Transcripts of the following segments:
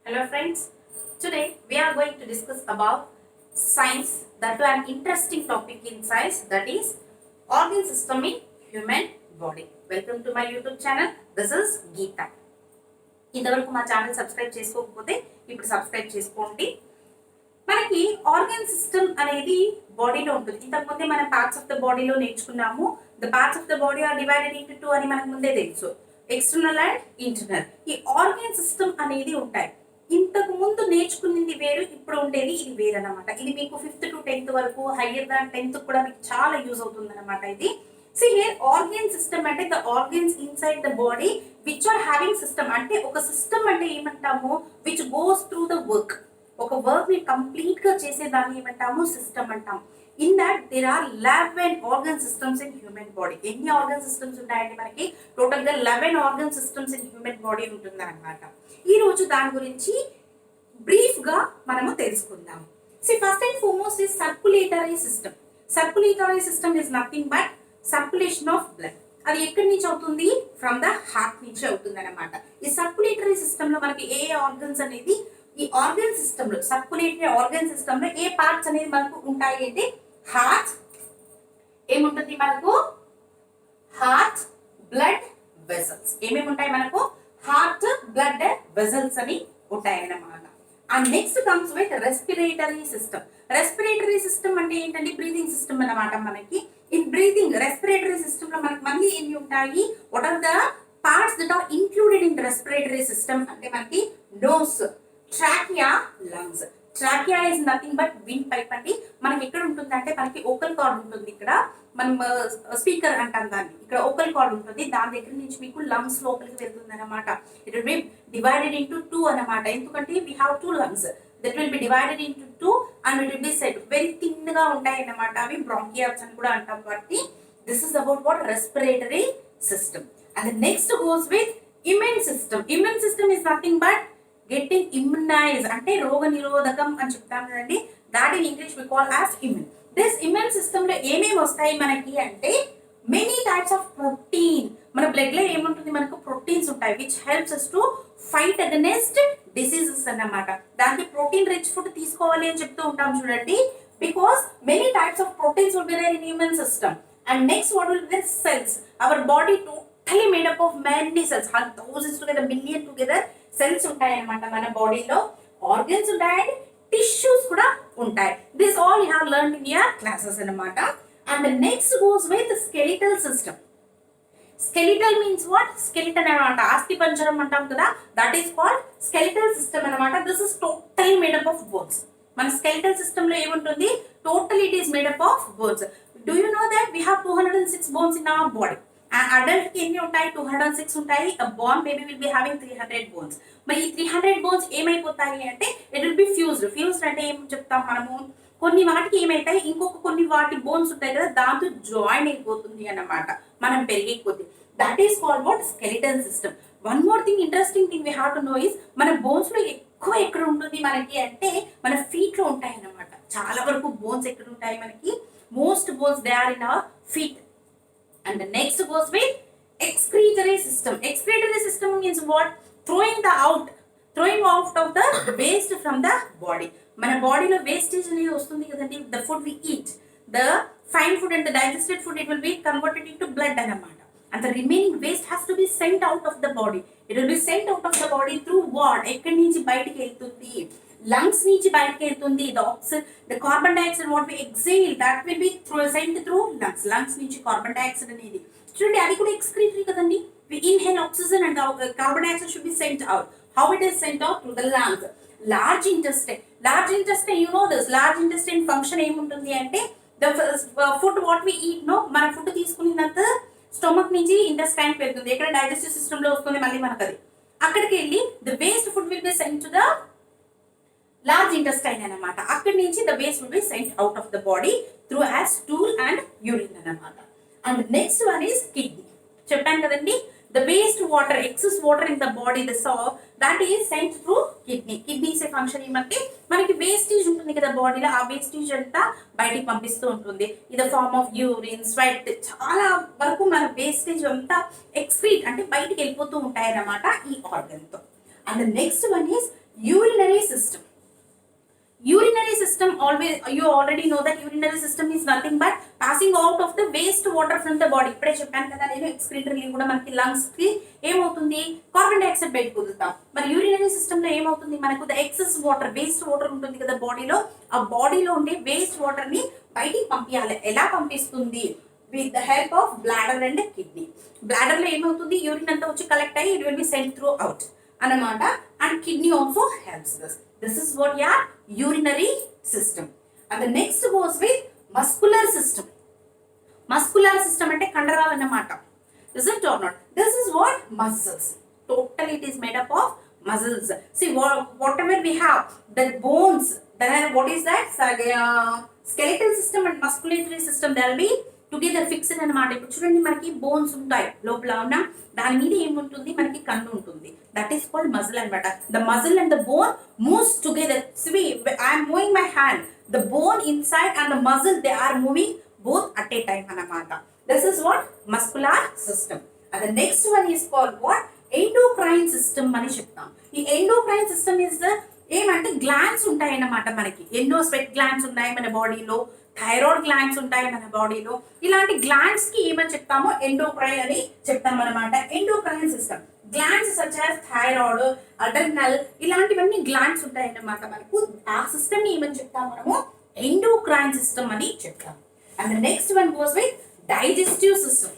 Hello friends, today we are going to discuss about science, that to an interesting topic in science, that is organ system in human body. Welcome to my YouTube channel. This is Geetha. ఇంతవరకు మా channel subscribe చేసుకోకపోతే ఇప్పుడు subscribe చేసుకోండి. మనకి organ system అనేది బాడీలో ఉంటుంది. ఇంతకుముందే మనం పార్ట్స్ ఆఫ్ ద బాడీలో నేర్చుకున్నాము. The parts of the body are divided into 2 అని మనకు ముందే తెలుసు. External and internal. ఈ ఆర్గన్ సిస్టమ్ అనేది ఉంటాయి. ఇంతకు ముందు నేర్చుకున్నది వేరు, ఇప్పుడు ఉండేది ఇది వేరు అనమాట. ఇది మీకు 5th to 10th వరకు, హయ్యర్ దాన్ 10th కూడా మీకు చాలా యూజ్ అవుతుంది అనమాట. ఇది ఆర్గన్ సిస్టమ్ అంటే the organs inside the body which are having system. అంటే ఒక సిస్టమ్ అంటే ఏమంటాము, which goes through the work. ఒక వర్క్ ని కంప్లీట్ గా చేసేదాన్ని ఏమంటాము, సిస్టమ్ అంటాం. In that there are 11 organ systems in human body. ఎన్ని ఆర్గన్ సిస్టమ్స్ ఉంటాయంటే మనకి టోటల్ గా 11 organ systems in human body ఉంటుంది అనమాట. ఈ రోజు దాని గురించి బ్రీఫ్ గా మనము తెలుసుకుందాం. First and foremost is circulatory system. Circulatory system is nothing but circulation of blood. అది ఎక్కడి నుంచి అవుతుంది, ఫ్రమ్ ద హార్ట్ నుంచి అవుతుంది అనమాట. ఈ సర్క్యులేటరీ సిస్టమ్ లో మనకి ఏ ఆర్గన్స్ అనేది, ఈ ఆర్గన్ సిస్టమ్ లో సర్క్యులేటరీ ఆర్గన్ సిస్టమ్ లో ఏ పార్ట్స్ అనేది మనకు ఉంటాయి అంటే హార్ట్ ఏముంటుంది మనకు, హార్ట్, బ్లడ్ వెసల్స్. ఏమేమి ఉంటాయి మనకు, హార్ట్, బ్లడ్ వెసల్స్ అని ఉంటాయి అన్నమాట. And next comes with respiratory system. Respiratory system అంటే ఏంటంటే బ్రీతింగ్ సిస్టమ్ అన్నమాట. మనకి ఇన్ బ్రీతింగ్ రెస్పిరేటరీ సిస్టమ్ లో మనకి మళ్ళీ ఎన్ని ఉంటాయి, what are the parts that are included in respiratory system అంటే మనకి nose, trachea, lungs. Trachea is nothing but windpipe అండి. మనకి ఎక్కడ ఉంటుంది అంటే మనకి ఓకల్ కార్డ్ ఉంటుంది. ఇక్కడ మనం స్పీకర్ అంటాం దాన్ని. ఇక్కడ ఓకల్ కార్డ్ ఉంటుంది, దాని దగ్గర నుంచి మీకు లంగ్స్ లోపలికి వెళ్తుంది అనమాట. It will be divided into 2 అనమాట. ఎందుకంటే we have 2 lungs that will be divided into 2 and it will be set very thin గా ఉంటాయి అన్నమాట. అవి బ్రాంకియాల్స్ అని కూడా అంటాం. కాబట్టి this is about what respiratory system. And next goes with immune system. Immune system is nothing but getting immunize అంటే రోగ నిరోధకం అని చెప్తాం కదండి. That in English we call as immune. This immune system లో ఏమేమి వస్తాయి మనకి అంటే మెనీ టైప్స్ ఆఫ్ ప్రోటీన్. మన బ్లడ్ లో ఏముంటుంది, మనకు ప్రోటీన్స్ ఉంటాయి which helps us to fight against diseases అన్నమాట. దానికి ప్రోటీన్ రిచ్ ఫుడ్ తీసుకోవాలి అని చెప్తూ ఉంటాం చూడండి. Because many types of proteins will be there in immune system. And next what will be there cells. Our body totally made up of many cells, thousands together, million together cells ఉంటాయి అన్నమాట మన బాడీలో. Organs ఉంటాయి, tissues కూడా ఉంటాయి. This all you have learned in your classes అన్నమాట. And next goes with skeletal system. Skeletal means what, skeleton అనమాట. అస్థి పంజరం అంటాం కదా, that is called skeletal system అనమాట. This is totally made up of bones. మన స్కెలిటల్ సిస్టమ్ లో ఏముంటుంది, total it is made up of bones. Do you know that we have 206 bones in our body. Adult కి ఎన్ని ఉంటాయి, 206 ఉంటాయి. Born baby will be having 300 bones. మరి ఈ 300 bones ఏమైపోతాయి అంటే it will B fused. Fused అంటే ఏం చెప్తాం మనము, కొన్ని వాటికి ఏమైతాయి, ఇంకొక కొన్ని వాటి బోన్స్ ఉంటాయి కదా, దాంతో జాయిన్ అయిపోతుంది అన్నమాట మనం పెరిగే కొద్ది. That is called what, skeletal system. One more thing, interesting thing we have to know is, మన బోన్స్ లో ఎక్కువ ఎక్కడ ఉంటుంది మనకి అంటే మన ఫీట్ లో ఉంటాయి అన్నమాట. చాలా వరకు బోన్స్ ఎక్కడ ఉంటాయి మనకి, most bones they are in our feet. And the next goes with excretory system. Excretory system means what? Throwing out of the waste from the body. మన బాడీలో వేస్టేజ్ అనేది వస్తుంది కదండి. The food we eat, the fine food and the digested food, it will be converted into blood అన్నమాట. And the remaining waste has to be sent out of the body. It will be sent out of the body through what? ఎక్కడి నుంచి బయటికి వెళ్తుంది, lungs నుంచి బయటకి వెళ్తుంది. The carbon dioxide what we exhale that will be sent through lungs. Lungs నుంచి carbon dioxide అనేది చూడండి, అది కూడా ఎక్స్క్రీటరీ కదండి. We inhale oxygen and carbon dioxide should be sent out. How it is sent out, through the lungs. Large intestine, you know this. Large intestine function ఏముంటుంది అంటే the food what we eat no, మన food తీసుకునేంత stomach నుంచి intestine వెళ్తుంది. ఎక్కడ digestive system లో వస్తుంది మళ్ళీ మనకు అది. అక్కడికి వెళ్ళి the waste food will be sent to the large intestine అన్నమాట. అక్కడి నుంచి the waste will be sent out of the body through as stool and urine అన్నమాట. And next one is kidney. చెప్పాను కదండి, the waste water, excess water in the body, the that is sent through kidney. Kidneys function ఏమంటే మనకి wastage ఉంటుంది కదా బాడీలో, ఆ wastage అంతా బయటికి పంపిస్తూ ఉంటుంది. ఇది ఫార్మ్ ఆఫ్ యూరిన్, స్వెట్, చాలా వరకు మన వేస్టేజ్ అంతా ఎక్స్క్రీట్ అంటే బయటికి వెళ్ళిపోతూ ఉంటాయి అన్నమాట ఈ ఆర్గన్ తో. And next one is urinary system. Urinary system, always you already know that urinary system is nothing but passing out of the waste water from the body. ఇప్పుడే చెప్పాను కదా నేను ఎక్స్క్రీటరీ కూడా మనకి లంగ్స్ కి ఏమవుతుంది కార్బన్ డైఆక్సైడ్ బయటకు వదులుతాం. మరి యూరినరీ సిస్టమ్ లో ఏమవుతుంది మనకు the excess water waste water ఉంటుంది కదా బాడీలో, ఆ బాడీలో ఉండే వేస్ట్ వాటర్ ని బయటికి పంపించాలి. ఎలా పంపిస్తుంది? With the help of bladder and kidney. Bladder లో ఏమవుతుంది యూరిన్ అంతా వచ్చి కలెక్ట్ అయ్యి it will be sent through out అన్నమాట. And kidney also helps this. This is what your urinary system. And the next goes with muscular system. Muscular system ante కండరాలు అన్నమాట. Is it or not? This is what muscles. Totally it is made up of muscles. See whatever we have, the bones, then what is that? Skeletal system and musculatory system, there will be together fixed అనమాట. ఇప్పుడు చూడండి మనకి bones ఉంటాయి లోపల ఉన్న, దాని మీద ఏముంటుంది మనకి కన్ను ఉంటుంది. దట్ ఈస్ కాల్డ్ మజిల్ అనమాట. The muscle and the bone moves together. See, I am moving my hand. The bone inside and the muscle, they are moving both at a time అనమాట. This is what muscular system. And the next one is called what? Endocrine system అని చెప్తాం. ఈ endocrine system is the ఏమంటే glands ఉంటాయి అన్నమాట. మనకి ఎన్నో sweat glands ఉన్నాయి మన బాడీలో, థైరాయిడ్ గ్లాండ్స్ ఉంటాయి మన బాడీలో. ఇలాంటి గ్లాండ్స్ కి ఏమని చెప్తామో ఎండోక్రైన్ అని చెప్తాం అనమాట. Endocrine system glands such as thyroid, adrenal, ఇలాంటివన్నీ గ్లాండ్స్ ఉంటాయి అన్నమాట మనకు. ఆ సిస్టమ్ ని ఏమని చెప్తాం మనము? ఎండోక్రైన్ సిస్టమ్ అని చెప్తాం. And the next one goes with digestive system.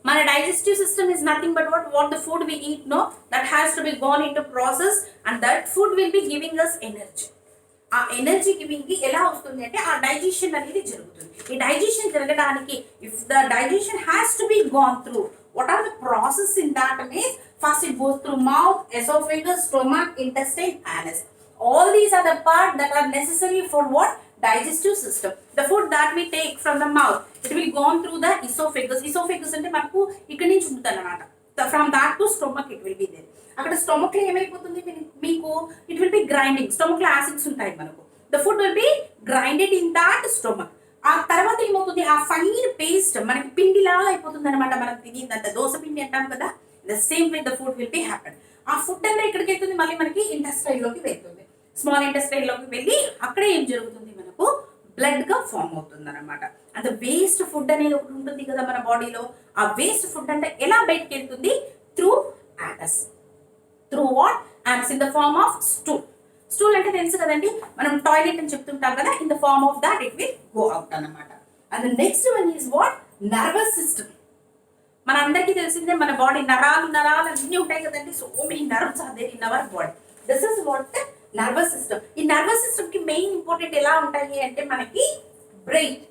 మన digestive system is nothing but what the food we eat, no, that has to be gone into process and that food will be giving us energy. ఆ energy giving కి ఎలా వస్తుంది అంటే ఆ digestion అనేది జరుగుతుంది. ఈ డైజెషన్ జరగడానికి if the digestion has to be gone through, what are the process in that means first it goes through mouth, oesophagus, stomach, intestine, anus. All these are the part that are necessary for what? Digestive system. The food that we take from the mouth, it will go through the esophagus. Esophagus అంటే మనకు ఇక్కడ నుంచి ఉంటుంది అన్నమాట. From that to stomach it will be there. అక్కడ stomach లో ఏమైపోతుంది మీకు? It will B grinding. Stomach లో యాసిడ్స్ ఉంటాయి మనకు. The food will B grinded in that stomach. ఆ తర్వాత ఏమవుతుంది? ఆ ఫైన్ పేస్ట్ మనకి పిండి లాగా అయిపోతుంది అనమాట. మనం తినేదంత దోశ పిండి అంటాం కదా, the same way the food will B happen. ఆ ఫుడ్ అంతా ఎక్కడికి వెళ్తుంది? మళ్ళీ మనకి ఇంటెస్టైన్ లోకి వెళ్తుంది. స్మాల్ ఇంటెస్టైన్ లోకి వెళ్ళి అక్కడే ఏం జరుగుతుంది మనకు? బ్లడ్ గా ఫామ్ అవుతుంది అనమాట. అంత వేస్ట్ ఫుడ్ అనేది ఒకటి ఉంటుంది కదా మన బాడీలో. ఆ వేస్ట్ ఫుడ్ అంటే ఎలా బయటకు వెళ్తుంది? Through anus. Through what? anus in the form of stool. Stool అంటే తెలుసు కదండి, మనం టాయిలెట్ అని చెప్తుంటాం కదా. In the form of that it will go out అన్నమాట. And the next one is what? Nervous system. మన అందరికీ తెలిసిందే మన బాడీ నరాలు అన్నీ ఉంటాయి కదండి. So many nerves are there in our body. This is what nervous system. ఈ నర్వస్ సిస్టమ్ కి మెయిన్ ఇంపార్టెంట్ ఎలా ఉంటాయి అంటే మనకి brain,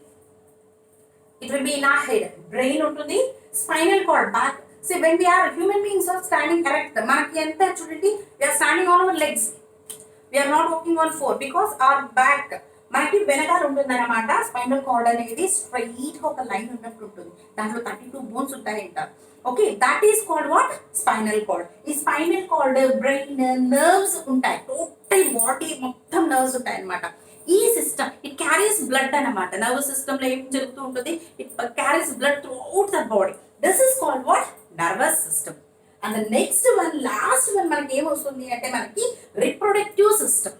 it will be in our head. Brain ఉంటుంది, spinal cord, back. See, when we are human beings are standing correct, మనకి ఎంత చూడండి, we are standing on our legs, we are not walking on four because our back మనకి వెనకాల ఉంటుంది అనమాట. Spinal cord అనేది straight గా ఒక లైన్ ఉన్నట్టు ఉంటుంది. దాంట్లో 32 బోన్స్ ఉంటాయంట. Okay, that is called what? Spinal cord. ఈ స్పైనల్ కార్డ్, బ్రెయిన్, నర్వ్స్ ఉంటాయి. టోటల్ బాడీ మొత్తం నర్వ్స్ ఉంటాయి అనమాట. ఈ సిస్టమ్ ఇట్ క్యారీస్ బ్లడ్ అనమాట. నర్వస్ సిస్టమ్ లో ఏం జరుగుతూ ఉంటుంది? It carries blood through out the body. This is called what? Nervous system. And the next one, last one మనకి ఏమొస్తుంది అంటే మనకి రిప్రొడక్టివ్ సిస్టమ్.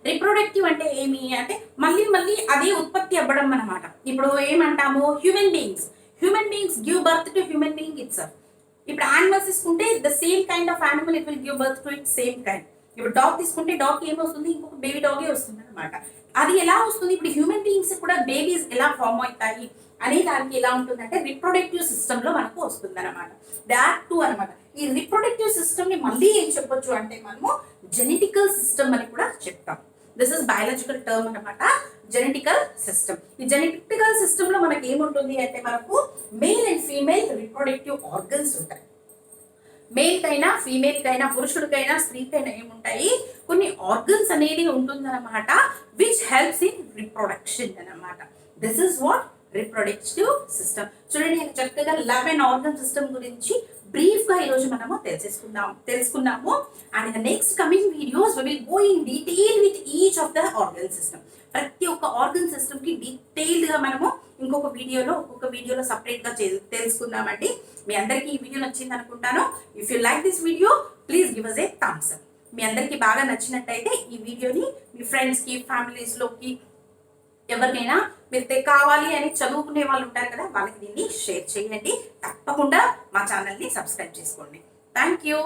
రిప్రొడక్టివ్ అంటే ఏమి అంటే మళ్ళీ అదే ఉత్పత్తి అవ్వడం అనమాట. ఇప్పుడు ఏమంటాము? Human beings give birth to human being it self. ఇప్పుడు యానిమల్స్ తీసుకుంటే the same kind of animal it will give birth to it same kind. ఇప్పుడు డాగ్ తీసుకుంటే డాగ్ ఏమొస్తుంది? ఇంకొక బేబీ డాగే వస్తుంది అనమాట. అది ఎలా వస్తుంది? ఇప్పుడు హ్యూమన్ బీయింగ్స్ కూడా బేబీస్ ఎలా ఫామ్ అవుతాయి అనే దానికి ఎలా ఉంటుందంటే రిప్రొడక్టివ్ సిస్టమ్ లో మనకు వస్తుంది అనమాట. దాట్ టూ అనమాట. ఈ రిప్రొడక్టివ్ సిస్టమ్ ని మళ్ళీ ఏం చెప్పొచ్చు అంటే మనము జెనెటికల్ సిస్టమ్ అని కూడా చెప్తాం. దిస్ ఇస్ బయాలజికల్ టర్మ్ అనమాట, జెనెటికల్ సిస్టమ్. ఈ జెనెటికల్ సిస్టమ్ లో మనకి ఏముంటుంది అంటే మనకు male and female reproductive organs ఉంటాయి. మేల్ కైనా, ఫీమేల్ కైనా, పురుషుడికైనా, స్త్రీకైనా ఏముంటాయి? కొన్ని ఆర్గన్స్ అనేది ఉంటుందన్నమాట, విచ్ హెల్ప్స్ ఇన్ రిప్రొడక్షన్ అన్నమాట. This is what? Reproductive system. చూడండి, నేను చక్కగా 11 ఆర్గన్ సిస్టమ్ గురించి బ్రీఫ్ గా ఈరోజు మనము తెలుసుకున్నాము. And in the next coming videos we will go in detail with each of the organ system. ప్రతి ఒక్క ఆర్గన్ సిస్టమ్ కి డీటెయిల్డ్ గా మనము ఒక్కొక్క వీడియోలో సపరేట్ గా తెలుసుకుందామండి. మీ అందరికీ ఈ వీడియో నచ్చింది అనుకుంటాను. If you like this video please give us a thumbs up. మీ అందరికీ బాగా నచ్చినట్టయితే ఈ వీడియోని మీ ఫ్రెండ్స్కి ఫ్యామిలీస్లోకి ఎవరికైనా మీరు కావాలి అని చదువుకునే వాళ్ళు ఉంటారు కదా, వాళ్ళకి దీన్ని షేర్ చేయండి. తప్పకుండా మా ఛానల్ని సబ్స్క్రైబ్ చేసుకోండి. Thank you.